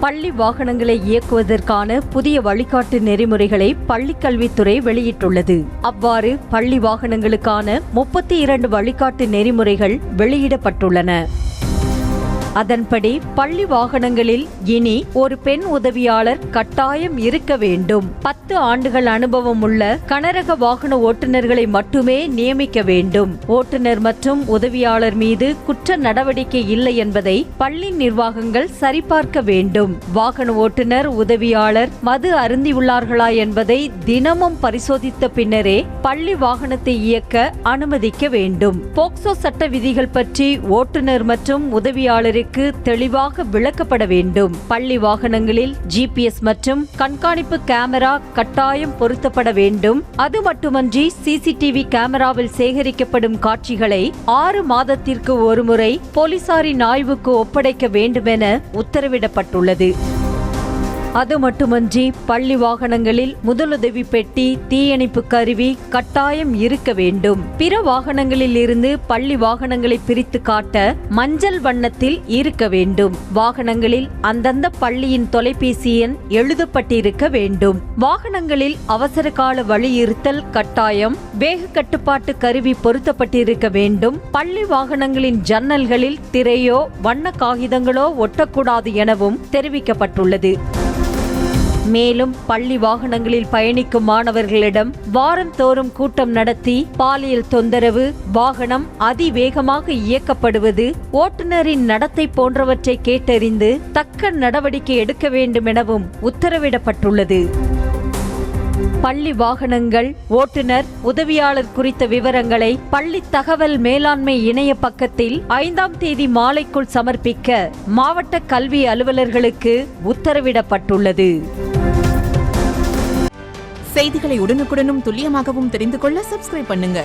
பள்ளி வாகனங்களை இயக்குவதற்கான புதிய வழிகாட்டு நெறிமுறைகளை பள்ளிக்கல்வித்துறை வெளியிட்டுள்ளது. அவ்வாறு பள்ளி வாகனங்களுக்கான 32 வழிகாட்டு நெறிமுறைகள் வெளியிடப்பட்டுள்ளன. அதன்படி பள்ளி வாகனங்களில் இனி ஒரு பெண் உதவியாளர் கட்டாயம் இருக்க வேண்டும். 10 ஆண்டுகள் அனுபவம் உள்ள கனரக வாகன ஓட்டுநர்களை மட்டுமே நியமிக்க வேண்டும். ஓட்டுநர் மற்றும் உதவியாளர் மீது குற்ற நடவடிக்கை இல்லை என்பதை பள்ளி நிர்வாகங்கள் சரிபார்க்க வேண்டும். வாகன ஓட்டுநர் உதவியாளர் மது அருந்தியுள்ளார்களா என்பதை தினமும் பரிசோதித்த பின்னரே பள்ளி வாகனத்தை இயக்க அனுமதிக்க வேண்டும். போக்சோ சட்ட விதிகள் பற்றி ஓட்டுநர் மற்றும் உதவியாளர் தெளிவாக விளக்கப்பட வேண்டும். பள்ளி வாகனங்களில் GPS மற்றும் கண்காணிப்பு கேமரா கட்டாயம் பொருத்தப்பட வேண்டும். அது மட்டுமன்றி CCTV கேமராவில் சேகரிக்கப்படும் காட்சிகளை 6 மாதத்திற்கு ஒருமுறை போலீசாரின் ஆய்வுக்கு ஒப்படைக்க வேண்டும் என உத்தரவிடப்பட்டுள்ளது. அது மட்டுமன்றி பள்ளி வாகனங்களில் முதலுதவி பெட்டி, தீயணைப்பு கருவி கட்டாயம் இருக்க வேண்டும். பிற வாகனங்களில் இருந்து பள்ளி வாகனங்களை பிரித்து காட்ட மஞ்சள் வண்ணத்தில் இருக்க வேண்டும். வாகனங்களில் அந்தந்த பள்ளியின் தொலைபேசி எண் எழுதப்பட்டிருக்க வேண்டும். வாகனங்களில் அவசர கால வழியிருத்தல் கட்டாயம். வேக கட்டுப்பாட்டு கருவி பொருத்தப்பட்டிருக்க வேண்டும். பள்ளி வாகனங்களின் ஜன்னல்களில் திரையோ வண்ண காகிதங்களோ ஒட்டக்கூடாது எனவும் தெரிவிக்கப்பட்டுள்ளது. மேலும் பள்ளி வாகனங்களில் பயணிக்கும் மாணவர்களிடம் வாரந்தோறும் கூட்டம் நடத்தி பாலியல் தொந்தரவு, வாகனம் அதிவேகமாக இயக்கப்படுவது, ஓட்டுநரின் நடத்தை போன்றவற்றை கேட்டறிந்து தக்க நடவடிக்கை எடுக்க வேண்டும் எனவும் உத்தரவிடப்பட்டுள்ளது. பள்ளி வாகனங்கள், ஓட்டுநர், உதவியாளர் குறித்த விவரங்களை பள்ளி தகவல் மேலாண்மை இணைய பக்கத்தில் 5ஆம் தேதி மாலைக்குள் சமர்ப்பிக்க மாவட்ட கல்வி அலுவலர்களுக்கு உத்தரவிடப்பட்டுள்ளது. செய்திகளை உடனுக்குடனும் துல்லியமாகவும் தெரிந்து கொள்ள சப்ஸ்கிரைப் பண்ணுங்க.